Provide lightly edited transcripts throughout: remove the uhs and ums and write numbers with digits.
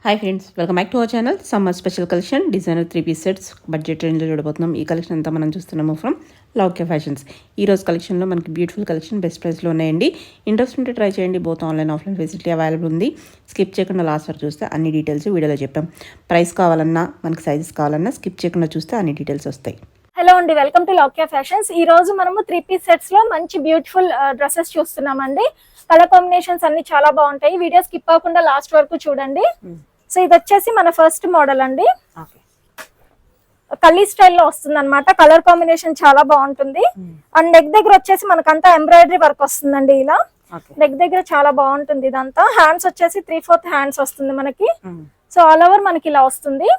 Hi friends, welcome back to our channel. Summer special collection designer 3 piece sets budget రేంజ్లో చూడబోతున్నాం. ఈ collection అంతా మనం చూస్తున్నాము ఫ్రమ్ లౌక్య ఫ్యాషన్స్. ఈ రోజు కలెక్షన్లో మనకి బ్యూటిఫుల్ కలెక్షన్ బెస్ట్ ప్రైస్లో ఉన్నాయండి. ఇంట్రెస్ట్ ఉంటే ట్రై చేయండి. Both online offline facility available ఉంది. స్కిప్ చేయకుండా లాస్ట్ వరకు చూస్తే అన్ని డీటెయిల్స్ వీడియోలో చెప్పాం. ప్రైస్ కావాలన్నా మనకి సైజెస్ కావాలన్నా స్కిప్ చేయకుండా చూస్తే అన్ని డీటెయిల్స్ వస్తాయి. హలో అండి, వెల్కమ్ టు లౌక్య ఫ్యాషన్స్. ఈ రోజు మనము 3 పీస్ సెట్స్ లో మంచి బ్యూటిఫుల్ డ్రెస్సెస్ చూస్తున్నామండి. కలర్ కాంబినేషన్స్ అన్ని చాలా బాగుంటాయి. వీడియో స్కిప్ అవ్వకుండా లాస్ట్ వరకు చూడండి. సో ఇది వచ్చేసి మన ఫస్ట్ మోడల్ అండి. కల్లీ స్టైల్లో వస్తుంది అనమాట. కలర్ కాంబినేషన్ చాలా బాగుంటుంది. అండ్ నెక్ దగ్గర వచ్చేసి మనకంతా ఎంబ్రాయిడరీ వర్క్ వస్తుందండి. ఇలా నెక్ దగ్గర చాలా బాగుంటుంది. ఇదంతా హ్యాండ్స్ వచ్చేసి 3/4 హ్యాండ్స్ వస్తుంది మనకి. సో ఆల్ ఓవర్ మనకి ఇలా వస్తుంది.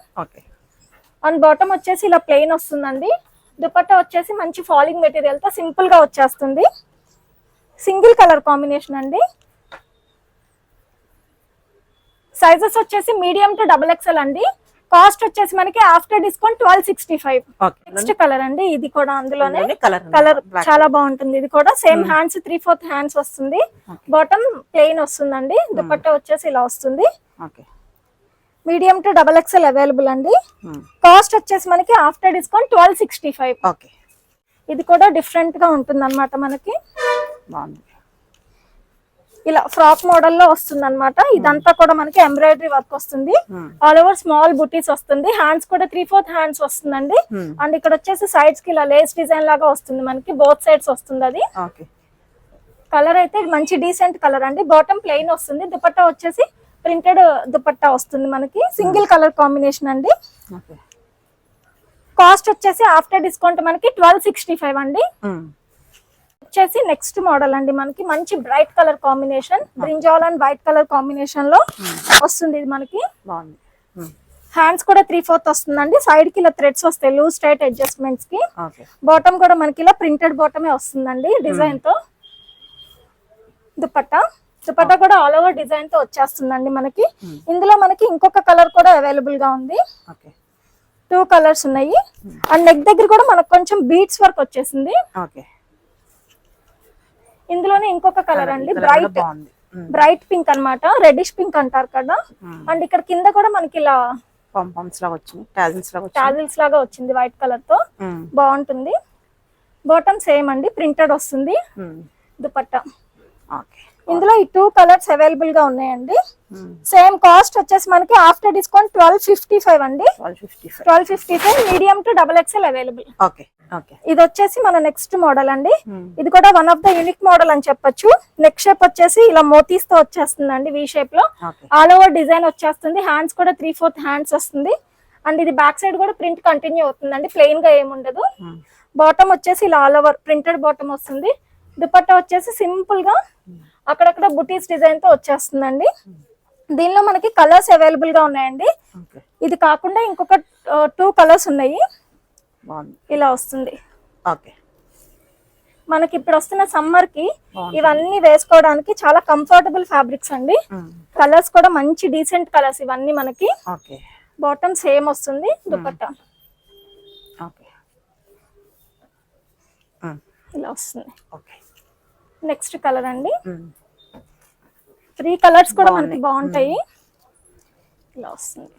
అండ్ బాటమ్ వచ్చేసి ఇలా ప్లెయిన్ వస్తుందండి. దుపట్టా వచ్చేసి మంచి ఫాలింగ్ మెటీరియల్ తో సింపుల్ గా వచ్చేస్తుంది. సింగిల్ కలర్ కాంబినేషన్ అండి. సైజెస్ వచ్చేసి మీడియం టు XXL అండి. కాస్ట్ వచ్చేసి మనకి ఆఫ్టర్ డిస్కౌంట్ 1265. నెక్స్ట్ కలర్ అండి. ఇది కూడా అందులోనే కలర్ చాలా బాగుంటుంది. ఇది కూడా సేమ్ హ్యాండ్స్ 3/4 హ్యాండ్స్ వస్తుంది. బాటమ్ ప్లెయిన్ వస్తుందండి. దుపట్టా వచ్చేసి ఇలా వస్తుంది. మీడియం టు XXL అవైలబుల్ అండి. కాస్ట్ వచ్చేసి మనకి ఆఫ్టర్ డిస్కౌంట్ 1265. ఇది కూడా డిఫరెంట్ గా ఉంటుంది అనమాట. మనకి ఇలా ఫ్రాక్ మోడల్ లో వస్తుంది అనమాట. ఇదంతా కూడా మనకి ఎంబ్రాయిడరీ వర్క్ వస్తుంది. ఆల్ ఓవర్ స్మాల్ బుటీస్ వస్తుంది. హ్యాండ్స్ కూడా 3/4 హ్యాండ్స్ వస్తుందండి. అండ్ ఇక్కడ వచ్చేసి సైడ్స్ కి ఇలా లేస్ డిజైన్ లాగా వస్తుంది మనకి. బోత్ సైడ్స్ వస్తుంది. అది కలర్ అయితే మంచి డీసెంట్ కలర్ అండి. బాటమ్ ప్లెయిన్ వస్తుంది. దుపట్టా వచ్చేసి ప్రింటెడ్ దుపట్టా వస్తుంది మనకి. సింగిల్ కలర్ కాంబినేషన్ అండి. కాస్ట్ వచ్చేసి ఆఫ్టర్ డిస్కౌంట్ మనకి 1265 అండి. వచ్చేసి నెక్స్ట్ మోడల్ అండి. మనకి మంచి bright colour combination, brinjal and white colour combination లో వస్తుంది. ఇది మనకి హ్యాండ్స్ కూడా 3/4 వస్తుందండి. సైడ్ కి ఇలా థ్రెడ్స్ వస్తాయి లూజ్ టైట్ అడ్జస్ట్మెంట్స్ కి. బాటమ్ కూడా మనకి ఇలా ప్రింటెడ్ బాటమే వస్తుందండి డిజైన్ తో. దుపట్టా కూడా ఆల్ ఓవర్ డిజైన్ తో వచ్చేస్తుందండి మనకి. ఇందులో మనకి ఇంకొక కలర్ కూడా అవైలబుల్ గా ఉంది. 2 కలర్స్ ఉన్నాయి. అండ్ నెక్ దగ్గర కూడా మనకు కొంచెం బీడ్స్ వర్క్ వచ్చేసింది. ఇందులోనే ఇంకొక కలర్ అండి. బ్రైట్ పింక్ అన్నమాట. రెడ్డిష్ పింక్ అంటారు కదా. అండ్ ఇక్కడ కింద కూడా మనకి ఇలా టాజిల్స్ లాగా వచ్చింది వైట్ కలర్ తో. బాగుంటుంది. బాటమ్ సేమ్ అండి, ప్రింటెడ్ వస్తుంది. దుపట్టా ఇందులో ఈ 2 కలర్స్ అవైలబుల్ గా ఉన్నాయండి. సేమ్ కాస్ట్ వచ్చేసి మనకి ఆఫ్టర్ డిస్కౌంట్ 1255 అండి. 1255 మీడియం టు XXL అవైలబుల్. ఇది వచ్చేసి మన నెక్స్ట్ మోడల్ అండి. ఇది కూడా one of the unique model అని చెప్పొచ్చు. నెక్ షేప్ వచ్చేసి ఇలా మోతీస్ తో వచ్చేస్తుందండి. వి షేప్ లో ఆల్ ఓవర్ డిజైన్ వచ్చేస్తుంది. హ్యాండ్స్ కూడా 3/4 హ్యాండ్స్ వస్తుంది. అండ్ ఇది బ్యాక్ సైడ్ కూడా ప్రింట్ కంటిన్యూ అవుతుందండి. ప్లెయిన్ గా ఏముండదు. బాటమ్ వచ్చేసి ఇలా ఆల్ ఓవర్ ప్రింటెడ్ బాటమ్ వస్తుంది. దుపట్టా వచ్చేసి సింపుల్ గా అక్కడక్కడ బుటీస్ డిజైన్ తో వచ్చేస్తుందండి. దీనిలో మనకి కలర్స్ అవైలబుల్ గా ఉన్నాయండి. ఇది కాకుండా ఇంకొక 2 కలర్స్ ఉన్నాయి. ఇలా వస్తుంది. మనకి ఇప్పుడు వస్తున్న సమ్మర్ కి ఇవన్నీ వేసుకోవడానికి చాలా కంఫర్టబుల్ ఫ్యాబ్రిక్స్ అండి. కలర్స్ కూడా మంచి డీసెంట్ కలర్స్ ఇవన్నీ మనకి. బాటమ్ సేమ్ వస్తుంది. దుపట్టా ఇలా వస్తుంది. నెక్స్ట్ కలర్ అండి. 3 కలర్స్ కూడా మనకి బాగుంటాయి. ఇలా వస్తుంది.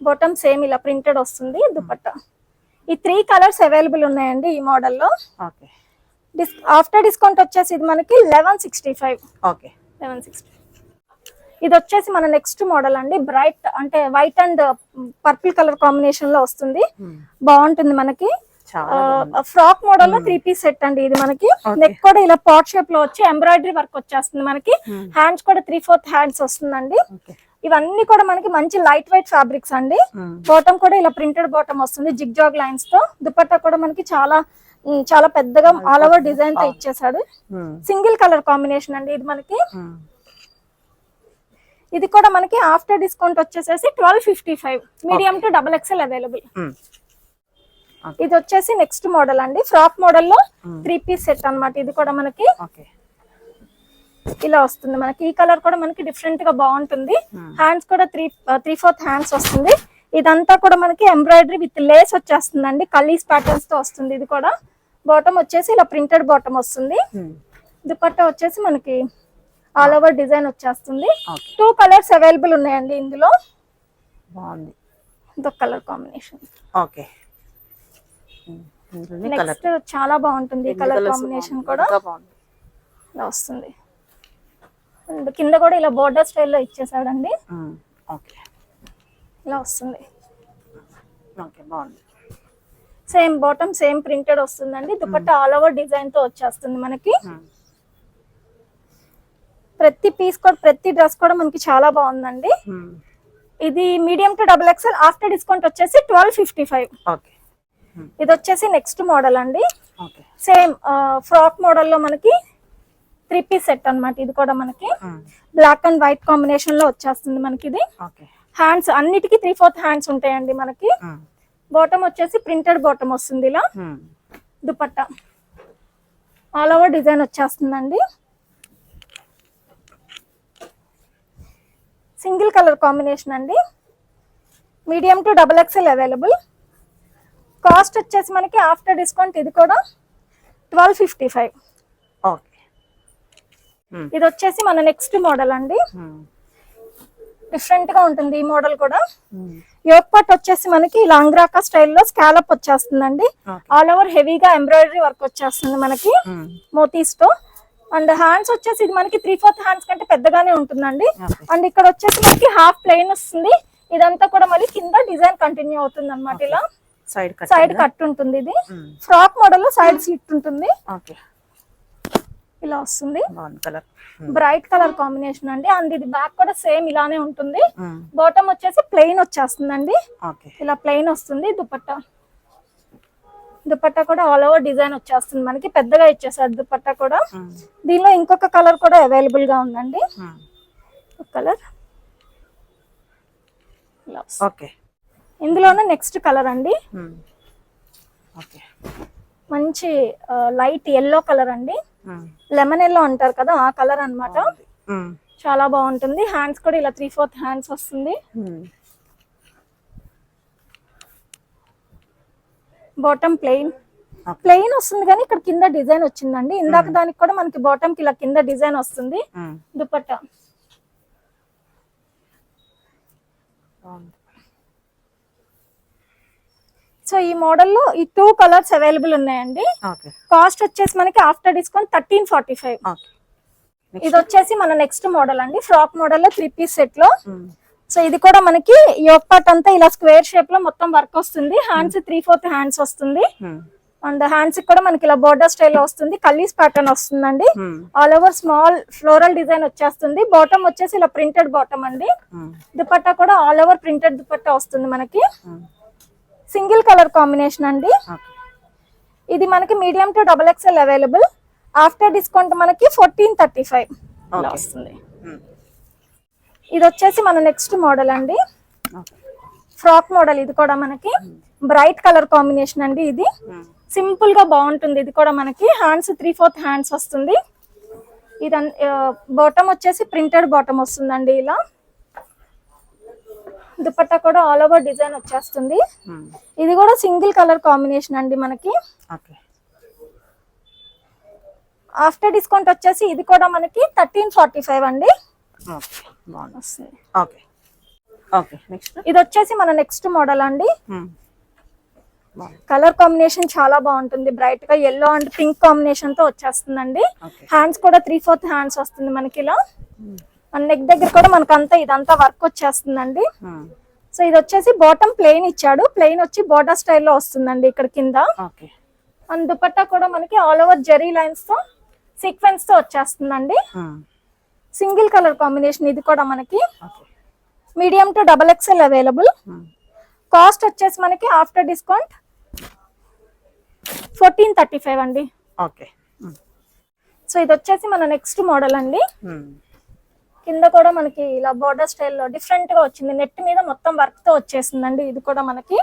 బాటమ్ సేమ్ ఇలా ప్రింటెడ్ వస్తుంది. దుపట్టా ఈ 3 కలర్స్ అవైలబుల్ ఉన్నాయండి ఈ మోడల్లో. ఆఫ్టర్ డిస్కౌంట్ వచ్చేసి ఇది మనకి 1165. 1165. ఇది వచ్చేసి మన నెక్స్ట్ మోడల్ అండి. బ్రైట్ అంటే white and purple colour combination లో వస్తుంది. బాగుంటుంది మనకి. ఫ్రాక్ మోడల్ లో 3 పీస్ సెట్ అండి. ఇది మనకి నెక్ కూడా ఇలా పాట్ షేప్ లో వచ్చి ఎంబ్రాయిడరీ వర్క్ వచ్చేస్తుంది మనకి. హ్యాండ్స్ కూడా 3/4 హ్యాండ్స్ వస్తుందండి. ఇవన్నీ కూడా మనకి మంచి లైట్ వెయిట్ ఫ్యాబ్రిక్స్ అండి. బాటమ్ కూడా ఇలా ప్రింటెడ్ బాటమ్ వస్తుంది జిగ్ జాగ్ లైన్స్ తో. దుపట్టా కూడా మనకి చాలా పెద్దగా ఆల్ ఓవర్ డిజైన్ తో ఇచ్చేసాడు. సింగిల్ కలర్ కాంబినేషన్ అండి ఇది మనకి. ఇది కూడా మనకి ఆఫ్టర్ డిస్కౌంట్ వచ్చేసేసి 1255 మీడియం టు XXL అవైలబుల్. ఇది వచ్చేసి నెక్స్ట్ మోడల్ అండి. ఫ్రాక్ మోడల్ లో 3 పీస్ సెట్ అన్నమాట. ఇది కూడా మనకి ఇలా వస్తుంది. మనకి ఈ కలర్ కూడా మనకి డిఫరెంట్ గా బాగుంటుంది. హ్యాండ్స్ కూడా 3/4 హ్యాండ్స్ వస్తుంది. ఇదంతా కూడా మనకి ఎంబ్రాయిడరీ విత్ లేస్ వచ్చేస్తుందండి. కలీస్ ప్యాటర్న్స్ తో వస్తుంది. ఇది కూడా బాటమ్ వచ్చేసి ఇలా ప్రింటెడ్ బాటమ్ వస్తుంది. దుపట్టా వచ్చేసి మనకి ఆల్ ఓవర్ డిజైన్ వచ్చేస్తుంది. ఓకే 2 కలర్స్ అవైలబుల్ ఉన్నాయండి ఇందులో. బాగుంది. ఇదొక కలర్ కాంబినేషన్. ఓకే నెక్స్ట్ చాలా బాగుంటుంది ఈ కలర్ కాంబినేషన్ కూడా. బాగుంది. ఇలా వస్తుంది. అండ్ కింద కూడా ఇలా బోర్డర్ స్టైల్లో ఇచ్చేసాడండి. ఓకే ఇలా వస్తుంది. ఓకే బాగుంది. సేమ్ బాటమ్ సేమ్ ప్రింటెడ్ వస్తుందండి. దుపట్టా ఆల్ ఓవర్ డిజైన్ తో వచ్చేస్తుంది మనకి. ప్రతి పీస్ కూడా ప్రతి డ్రెస్ కూడా మనకి చాలా బాగుందండి. ఇది medium to XXL after discount వచ్చేసి 1255. ఓకే ఇది వచ్చేసి నెక్స్ట్ మోడల్ అండి. ఓకే సేమ్ ఫ్రాక్ మోడల్ లో మనకి 3 పీస్ సెట్ అన్నమాట. ఇది కూడా మనకి బ్లాక్ అండ్ వైట్ కాంబినేషన్ లో వచ్చేస్తుంది మనకి. ఇది ఓకే హ్యాండ్స్ అన్నిటికీ 3/4 హ్యాండ్స్ ఉంటాయండి మనకి. బాటమ్ వచ్చేసి ప్రింటెడ్ బాటమ్ వస్తుంది. ఇలా దుపట్టా ఆల్ ఓవర్ డిజైన్ వచ్చేస్తుందండి. సింగిల్ కలర్ కాంబినేషన్ అండి. Medium to XXL available. Cost వచ్చేసి మనకి ఆఫ్టర్ డిస్కౌంట్ ఇది కూడా 1255. ఓకే ఇది వచ్చేసి మన నెక్స్ట్ మోడల్ అండి. డిఫరెంట్ గా ఉంటుంది ఈ మోడల్ కూడా. యోక్ పార్ట్ వచ్చేసి మనకి లాంగ్రాకా స్టైల్లో స్కాలప్ వచ్చేస్తుందండి. ఆల్ ఓవర్ హెవీగా ఎంబ్రాయిడరీ వర్క్ వచ్చేస్తుంది మనకి మోతీస్ తో. అండ్ హ్యాండ్స్ వచ్చేసి ఇది మనకి 3/4 హ్యాండ్స్ కంటే పెద్దగానే ఉంటుందండి. అండ్ ఇక్కడ వచ్చేసి మనకి హాఫ్ ప్లెయిన్ వస్తుంది. ఇదంతా కూడా మళ్ళీ కింద డిజైన్ కంటిన్యూ అవుతుంది అనమాట. ఇలా సైడ్ కట్ ఉంటుంది. ఇది ఫ్రాక్ మోడల్ లో సైడ్ స్లిట్ ఉంటుంది. ఇలా వస్తుంది. బ్రైట్ కలర్ కాంబినేషన్ అండి. అండ్ ఇది బ్యాక్ కూడా సేమ్ ఇలానే ఉంటుంది. బాటమ్ వచ్చేసి ప్లెయిన్ వచ్చేస్తుందండి. ఇలా ప్లెయిన్ వస్తుంది. దుపట్టా కూడా ఆల్ ఓవర్ డిజైన్ వచ్చేస్తుంది మనకి. పెద్దగా ఇచ్చేసాడు దుపట్టా కూడా. దీనిలో ఇంకొక కలర్ కూడా అవైలబుల్ గా ఉందండి. కలర్ ఇందులోనే నెక్స్ట్ కలర్ అండి. మంచి లైట్ ఎల్లో కలర్ అండి. లెమన్ ఎల్లో అంటారు కదా, ఆ కలర్ అన్నమాట. చాలా బాగుంటుంది. హ్యాండ్స్ కూడా ఇలా 3/4 హ్యాండ్స్ వస్తుంది. బాటమ్ ప్లెయిన్ వస్తుంది కానీ ఇక్కడ కింద డిజైన్ వచ్చిందండి. ఇందాక దానికి కూడా మనకి బాటమ్ కి ఇలా కింద డిజైన్ వస్తుంది. దుపట్టా సో ఈ మోడల్లో ఈ 2 కలర్స్ అవైలబుల్ ఉన్నాయండి. కాస్ట్ వచ్చేసి మనకి ఆఫ్టర్ డిస్కౌంట్ 1345. ఇది వచ్చేసి మన నెక్స్ట్ మోడల్ అండి. ఫ్రాక్ మోడల్ లో 3 పీస్ సెట్ లో. సో ఇది కూడా మనకి యోక్ పార్ట్ అంతా ఇలా స్క్వేర్ షేప్ లో మొత్తం వర్క్ వస్తుంది. హ్యాండ్స్ 3/4 హ్యాండ్స్ వస్తుంది. అండ్ హ్యాండ్స్ కూడా మనకి ఇలా బోర్డర్ స్టైల్ లో వస్తుంది. కల్లీస్ ప్యాటర్న్ వస్తుందండి. All over small floral design వచ్చేస్తుంది. బాటమ్ వచ్చేసి ఇలా ప్రింటెడ్ బాటమ్ అండి. దుపట్టా కూడా ఆల్ ఓవర్ ప్రింటెడ్ దుపట్టా వస్తుంది మనకి. సింగిల్ కలర్ కాంబినేషన్ అండి. ఇది మనకి medium to XXL available. After discount మనకి 1435 వస్తుంది. ఇది వచ్చేసి మన నెక్స్ట్ మోడల్ అండి. Frock model. ఇది కూడా మనకి బ్రైట్ కలర్ కాంబినేషన్ అండి. ఇది సింపుల్ గా బాగుంటుంది. ఇది కూడా మనకి హ్యాండ్స్ 3/4 హ్యాండ్స్ వస్తుంది. ఇది బాటమ్ వచ్చేసి ప్రింటెడ్ బాటమ్ వస్తుందండి. ఇలా దుపట్టా కూడా ఆల్ ఓవర్ డిజైన్ వచ్చేస్తుంది. ఇది కూడా సింగిల్ కలర్ కాంబినేషన్ అండి మనకి. ఆఫ్టర్ డిస్కౌంట్ వచ్చేసి ఇది కూడా మనకి 1345 అండి. ఇది వచ్చేసి మన నెక్స్ట్ మోడల్ అండి. కలర్ కాంబినేషన్ చాలా బాగుంటుంది. బ్రైట్ గా ఎల్లో అండ్ పింక్ కాంబినేషన్ తో వచ్చేస్తుందండి. హ్యాండ్స్ కూడా 3/4 హ్యాండ్స్ వస్తుంది మనకి. ఇలా నెక్ దగ్గర కూడా మనకు అంతా ఇదంతా వర్క్ వచ్చేస్తుందండి. సో ఇది వచ్చేసి బాటమ్ ప్లెయిన్ ఇచ్చాడు. ప్లెయిన్ వచ్చి బోర్డర్ స్టైల్లో వస్తుందండి ఇక్కడ కింద. అండ్ దుపట్టా కూడా మనకి ఆల్ ఓవర్ జెరీ లైన్స్ తో సీక్వెన్స్ తో వచ్చేస్తుందండి. Single colour combination. ఇది కూడా మనకి medium to XXL available. Cost వచ్చేసి మనకి ఆఫ్టర్ డిస్కౌంట్ 1435 అండి. సో ఇది వచ్చేసి మన నెక్స్ట్ మోడల్ అండి. కింద కూడా మనకి ఇలా బోర్డర్ స్టైల్లో డిఫరెంట్ గా వచ్చింది. నెట్ మీద మొత్తం వర్క్ తో వచ్చేసిందండి. ఇది కూడా మనకి.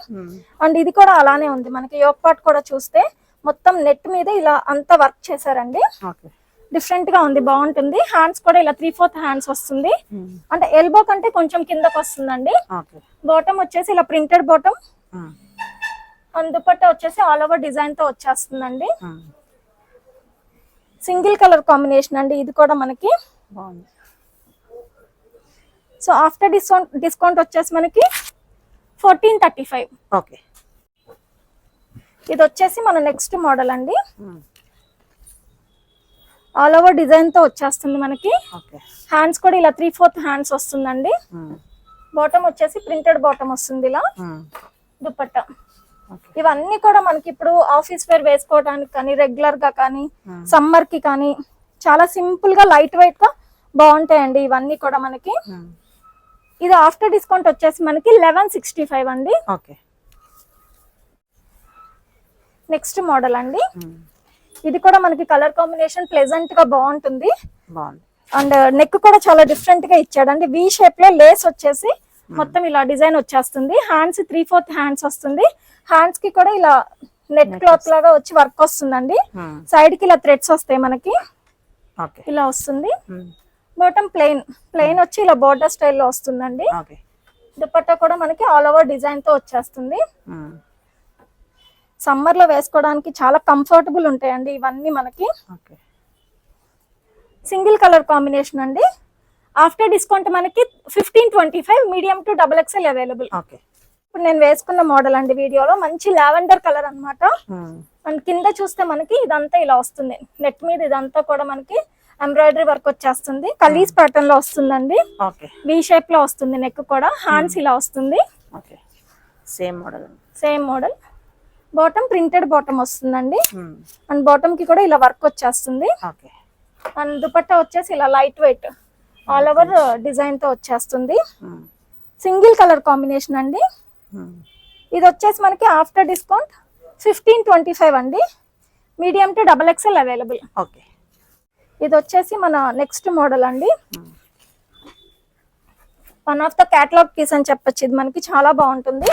అండ్ ఇది కూడా అలానే ఉంది మనకి. యోక్ పార్ట్ కూడా చూస్తే మొత్తం నెట్ మీద ఇలా అంతా వర్క్ చేశారండి. డిఫరెంట్ గా ఉంది. బాగుంటుంది. హ్యాండ్స్ కూడా ఇలా 3/4 హ్యాండ్స్ వస్తుంది. అంటే ఎల్బో కంటే కొంచెం కిందకు వస్తుందండి. బాటమ్ వచ్చేసి ఇలా ప్రింటెడ్ బాటమ్. అండ్ దుపట్టా వచ్చేసి ఆల్ ఓవర్ డిజైన్ తో వచ్చేస్తుందండి. సింగిల్ కలర్ కాంబినేషన్ అండి. ఇది కూడా మనకి బాగుంది. సో ఆఫ్టర్ డిస్కౌంట్ వచ్చేసి మనకి 1435. ఓకే. ఇది వచ్చేసి మన నెక్స్ట్ మోడల్ అండి. ఆల్ ఓవర్ డిజైన్ తో వచ్చేస్తుంది మనకి. హ్యాండ్స్ కూడా ఇలా 3/4 హ్యాండ్స్ వస్తుందండి. బాటమ్ వచ్చేసి ప్రింటెడ్ బాటమ్ వస్తుంది ఇలా. దుపట్టా ఇవన్నీ కూడా మనకి ఇప్పుడు ఆఫీస్ వేర్ వేసుకోవడానికి కానీ రెగ్యులర్ గా కానీ సమ్మర్ కి కానీ చాలా సింపుల్ గా లైట్ వెయిట్ గా బాగుంటాయండి ఇవన్నీ కూడా మనకి. ఇది ఆఫ్టర్ డిస్కౌంట్ వచ్చేసి మనకి 1165 అండి. నెక్స్ట్ మోడల్ అండి. ఇది కూడా మనకి కలర్ కాంబినేషన్ ప్లెజెంట్ గా బాగుంటుంది. అండ్ నెక్ కూడా చాలా డిఫరెంట్ గా ఇచ్చాడండి. వి షేప్ లో లేస్ వచ్చేసి మొత్తం ఇలా డిజైన్ వచ్చేస్తుంది. హ్యాండ్స్ 3/4 హ్యాండ్స్ వస్తుంది. హ్యాండ్స్ కి కూడా ఇలా నెట్ క్లాత్ లాగా వచ్చి వర్క్ వస్తుందండి. సైడ్ కి ఇలా థ్రెడ్స్ వస్తాయి మనకి ఇలా వస్తుంది. బాటమ్ ప్లెయిన్ వచ్చి ఇలా బోర్డర్ స్టైల్లో వస్తుందండి. దుపట్టా కూడా మనకి ఆల్ ఓవర్ డిజైన్ తో వచ్చేస్తుంది. సమ్మర్ లో వేసుకోవడానికి చాలా కంఫర్టబుల్ ఉంటాయండి ఇవన్నీ మనకి. సింగిల్ కలర్ కాంబినేషన్ అండి. ఆఫ్టర్ డిస్కౌంట్ మనకి 1525, మీడియం టు XXL అవైలబుల్. ఇప్పుడు నేను వేసుకున్న మోడల్ అండి వీడియోలో మంచి లావెండర్ కలర్ అన్నమాట. అండ్ కింద చూస్తే మనకి ఇదంతా ఇలా వస్తుంది. నెట్ మీద ఇదంతా కూడా మనకి ఎంబ్రాయిడరీ వర్క్ వచ్చేస్తుంది. కలీస్ ప్యాటర్న్ లో వస్తుందండి. వి షేప్ లో వస్తుంది. నెక్ కూడా హ్యాండ్స్ ఇలా వస్తుంది. Same model. Bottom printed bottom వస్తుందండి. అండ్ బాటమ్ కి కూడా ఇలా వర్క్ వచ్చేస్తుంది. అండ్ దుపట్టా వచ్చేసి ఇలా light weight all over design తో వచ్చేస్తుంది. సింగిల్ కలర్ కాంబినేషన్ అండి. ఇది వచ్చేసి మనకి ఆఫ్టర్ డిస్కౌంట్ 1525 అండి. Medium to XXL available. ఇది వచ్చేసి మన నెక్స్ట్ మోడల్ అండి. One of the catalogue piece అని చెప్పొచ్చు. ఇది మనకి చాలా బాగుంటుంది.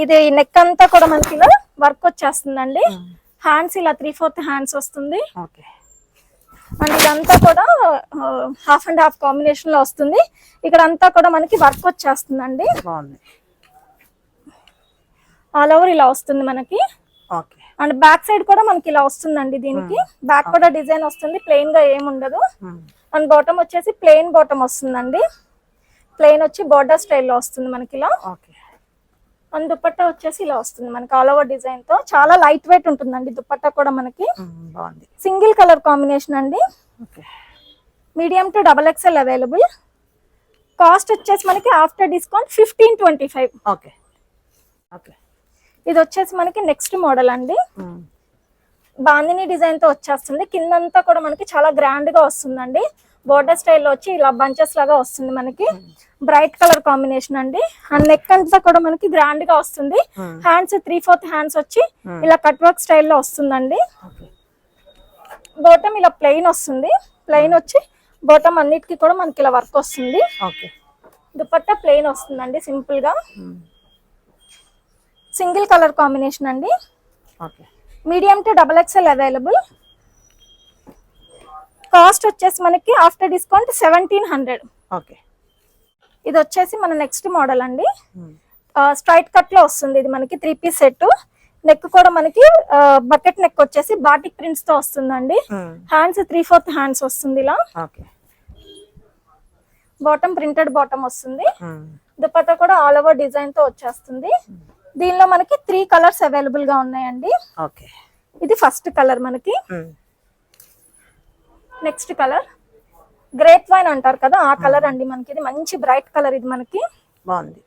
ఇది నెక్ అంతా కూడా మనకి ఇలా వర్క్ వచ్చేస్తుందండి. హ్యాండ్స్ ఇలా 3/4 హ్యాండ్స్ వస్తుంది. అండ్ ఇదంతా కూడా 1/2 and 1/2 కాంబినేషన్ లో వస్తుంది. ఇక్కడ అంతా కూడా మనకి వర్క్ వచ్చేస్తుందండి. ఆల్ ఓవర్ ఇలా వస్తుంది మనకి. అండ్ బ్యాక్ సైడ్ కూడా మనకి ఇలా వస్తుందండి. దీనికి బ్యాక్ కూడా డిజైన్ వస్తుంది. ప్లెయిన్ గా ఏమి ఉండదు. అండ్ బాటమ్ వచ్చేసి ప్లెయిన్ బాటమ్ వస్తుందండి. ప్లెయిన్ వచ్చి బోర్డర్ స్టైల్లో వస్తుంది మనకి ఇలా. అండ్ దుపట్టా వచ్చేసి ఇలా వస్తుంది మనకి ఆల్ ఓవర్ డిజైన్ తో. చాలా లైట్ వెయిట్ ఉంటుందండి దుపట్టా కూడా మనకి. సింగిల్ కలర్ కాంబినేషన్ అండి. Medium to XXL available. Cost వచ్చేసి మనకి ఆఫ్టర్ డిస్కౌంట్ 1525. ఇది వచ్చేసి మనకి నెక్స్ట్ మోడల్ అండి. బాందిని డిజైన్ తో వచ్చేస్తుంది. కిందంతా కూడా మనకి చాలా గ్రాండ్ గా వస్తుందండి. బోర్డర్ స్టైల్లో వచ్చి ఇలా బంచెస్ లాగా వస్తుంది మనకి. బ్రైట్ కలర్ కాంబినేషన్ అండి. అండ్ నెక్ అంతా కూడా మనకి గ్రాండ్ గా వస్తుంది. హ్యాండ్స్ 3/4 హ్యాండ్స్ వచ్చి ఇలా కట్ వర్క్ స్టైల్లో వస్తుందండి. బాటమ్ ఇలా ప్లెయిన్ వస్తుంది. ప్లెయిన్ వచ్చి బాటమ్ అన్నిటికీ కూడా మనకి ఇలా వర్క్ వస్తుంది. దుపట్టా ప్లెయిన్ వస్తుందండి సింపుల్ గా. సింగిల్ కలర్ కాంబినేషన్ అండి. Medium to XXL available. Cost వచ్చేసి మనకి ఆఫ్టర్ డిస్కౌంట్ 1700. ఇది వచ్చేసి మన నెక్స్ట్ మోడల్ అండి. స్ట్రైట్ కట్ లో వస్తుంది. ఇది మనకి 3 పీస్ సెట్. నెక్ కూడా మనకి బకెట్ నెక్ వచ్చేసి బాటిక్ ప్రింట్స్ తో వస్తుందండి. హ్యాండ్స్ 3/4 హ్యాండ్స్ వస్తుంది ఇలా. బాటమ్ ప్రింటెడ్ బాటమ్ వస్తుంది. దుపట్టా కూడా ఆల్ ఓవర్ డిజైన్ తో వచ్చేస్తుంది. దీనిలో మనకి 3 కలర్స్ అవైలబుల్ గా ఉన్నాయండి. ఇది ఫస్ట్ కలర్ మనకి. నెక్స్ట్ కలర్ గ్రేప్ వైన్ అంటారు కదా ఆ కలర్ అండి మనకి. ఇది మంచి బ్రైట్ కలర్. ఇది మనకి బాగుంది.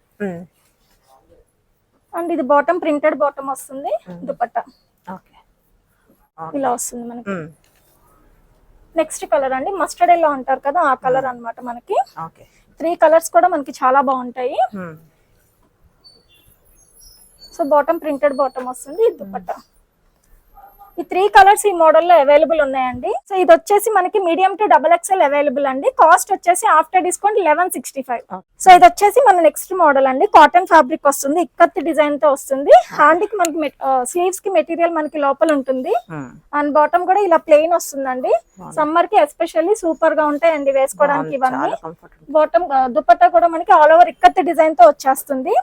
అండ్ ఇది బాటమ్ ప్రింటెడ్ బాటమ్ వస్తుంది. దుపట్టా ఇలా వస్తుంది మనకి. నెక్స్ట్ కలర్ అండి మస్టర్డ్ ఎల్లో అంటారు కదా ఆ కలర్ అన్నమాట మనకి. 3 కలర్స్ కూడా మనకి చాలా బాగుంటాయి. సో బాటమ్ ప్రింటెడ్ బాటమ్ వస్తుంది. దుపట్టా ఈ 3 కలర్స్ ఈ మోడల్ లో అవైలబుల్ ఉన్నాయండి. సో ఇది వచ్చేసి మనకి మీడియం టు XXL అవైలబుల్ అండి. కాస్ట్ వచ్చేసి ఆఫ్టర్ డిస్కౌంట్ 1165. సో ఇది వచ్చేసి మన నెక్స్ట్ మోడల్ అండి. కాటన్ ఫ్యాబ్రిక్ వస్తుంది. ఇక్కత్ డిజైన్ తో వస్తుంది. హ్యాండ్ కి మనకి స్లీవ్స్ కి మెటీరియల్ మనకి లోపల ఉంటుంది. అండ్ బాటమ్ కూడా ఇలా ప్లెయిన్ వస్తుందండి. సమ్మర్ కి ఎస్పెషల్లీ సూపర్ గా ఉంటాయండి వేసుకోవడానికి ఇవన్నీ. బాటమ్ దుపట్టా కూడా మనకి ఆల్ ఓవర్ ఇక్కత్ డిజైన్ తో వచ్చేస్తుంది.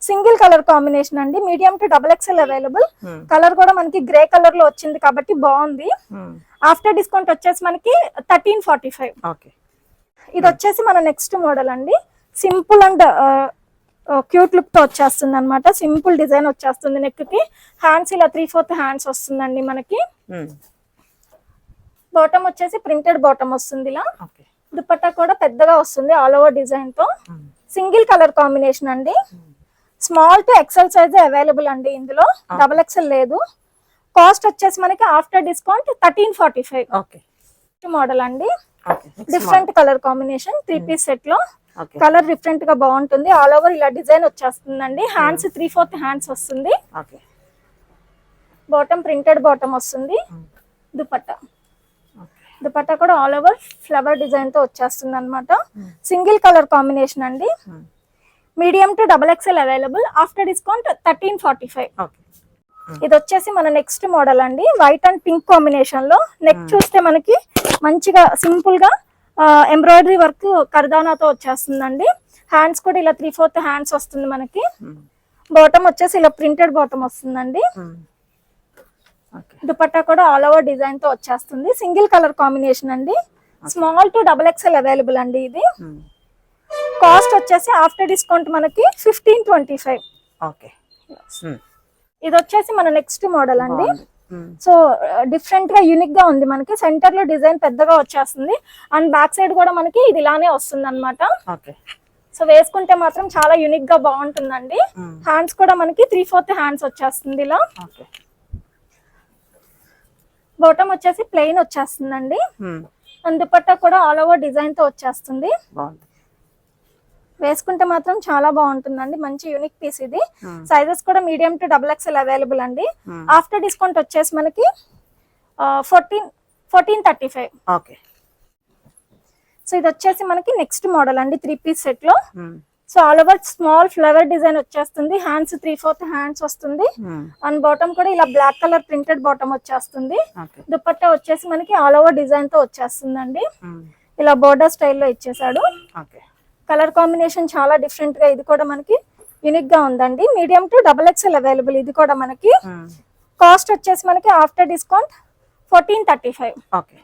సింగిల్ కలర్ కాంబినేషన్ అండి. Medium to XXL available. Colour కూడా మనకి గ్రే కలర్ లో వచ్చింది కాబట్టి బాగుంది. ఆఫ్టర్ డిస్కౌంట్ వచ్చేసి మనకి 1345. ఓకే. ఇది వచ్చేసి మన నెక్స్ట్ మోడల్ అండి. సింపుల్ అండ్ క్యూట్ లుక్ తో వచ్చేస్తుంది అనమాట. సింపుల్ డిజైన్ వచ్చేస్తుంది. నెక్ కి హ్యాండ్స్ ఇలా 3/4 హ్యాండ్స్ వస్తుందండి మనకి. బాటమ్ వచ్చేసి ప్రింటెడ్ బాటమ్ వస్తుంది ఇలా. దుపట్టా కూడా పెద్దగా వస్తుంది ఆల్ ఓవర్ డిజైన్ తో. సింగిల్ కలర్ కాంబినేషన్ అండి. Small to XL size available అండి ఇందులో, XXL లేదు. కాస్ట్ వచ్చేసి మనకి ఆఫ్టర్ డిస్కౌంట్ 1345. ఓకే. మోడల్ అండి. Different colour combination 3 piece set లో. కలర్ డిఫరెంట్ గా బాగుంటుంది. ఆల్ ఓవర్ ఇలా డిజైన్ వచ్చేస్తుందండి. హ్యాండ్స్ 3/4 హ్యాండ్స్ వస్తుంది. బాటమ్ ప్రింటెడ్ బాటమ్ వస్తుంది. దుపట్టా కూడా ఆల్ ఓవర్ ఫ్లవర్ డిజైన్ తో వచ్చేస్తుంది అనమాట. సింగిల్ కలర్ కాంబినేషన్ అండి. Medium to XXL available. After discount 1345. ఇది వచ్చేసి మన నెక్స్ట్ మోడల్ అండి. వైట్ అండ్ పింక్ కాంబినేషన్ లో. నెక్ చూస్తే మనకి మంచిగా సింపుల్ గా ఎంబ్రాయిడరీ వర్క్ కర్దానాతో వచ్చేస్తుందండి. హ్యాండ్స్ కూడా ఇలా 3/4 హ్యాండ్స్ వస్తుంది మనకి. బాటమ్ వచ్చేసి ఇలా ప్రింటెడ్ బాటమ్ వస్తుందండి. దుపట్టా కూడా ఆల్ ఓవర్ డిజైన్ తో వచ్చేస్తుంది. సింగిల్ కలర్ కాంబినేషన్ అండి. స్మాల్ టు XXL అవైలబుల్ అండి ఇది. కాస్ట్ వచ్చేసి ఆఫ్టర్ డిస్కౌంట్ మనకి 1525. ఓకే. ఇది వచ్చేసి మన నెక్స్ట్ మోడల్ అండి. సో డిఫరెంట్ గా యూనిక్ గా ఉంది మనకి. సెంటర్ లో డిజైన్ పెద్దగా వచ్చేస్తుంది అండ్ బ్యాక్ సైడ్ కూడా మనకి ఇది ఇలానే వస్తుంది అనమాట. సో వేసుకుంటే మాత్రం చాలా యూనిక్ గా బాగుంటుందండి. హ్యాండ్స్ కూడా మనకి 3/4 హ్యాండ్స్ వచ్చేస్తుంది ఇలా. బాటమ్ వచ్చేసి ప్లెయిన్ వచ్చేస్తుందండి. అండ్ దుపట్టా కూడా ఆల్ ఓవర్ డిజైన్ తో వచ్చేస్తుంది. వేసుకుంటే మాత్రం చాలా బాగుంటుందండి. మంచి యూనిక్ పీస్ ఇది. సైజెస్ కూడా మీడియం టు XXL అవైలబుల్ అండి. ఆఫ్టర్ డిస్కౌంట్ వచ్చేసి మనకి 1435. ఓకే. సో ఇది వచ్చేసి మనకి నెక్స్ట్ మోడల్ అండి. 3 పీస్ సెట్ లో. So all over small flower design వచ్చేస్తుంది. హ్యాండ్స్ 3/4 హ్యాండ్స్ వస్తుంది. అండ్ బాటమ్ కూడా ఇలా బ్లాక్ కలర్ ప్రింటెడ్ బాటమ్ వచ్చేస్తుంది. దుపట్టా వచ్చేసి మనకి ఆల్ ఓవర్ డిజైన్ తో వచ్చేస్తుందండి. ఇలా బోర్డర్ స్టైల్లో ఇచ్చేసాడు. కలర్ కాంబినేషన్ చాలా డిఫరెంట్ గా, ఇది కూడా మనకి యూనిక్ గా ఉందండి. మీడియం టు XXL అవైలబుల్ ఇది కూడా మనకి. కాస్ట్ వచ్చేసి మనకి ఆఫ్టర్ డిస్కౌంట్ 1435. ఓకే.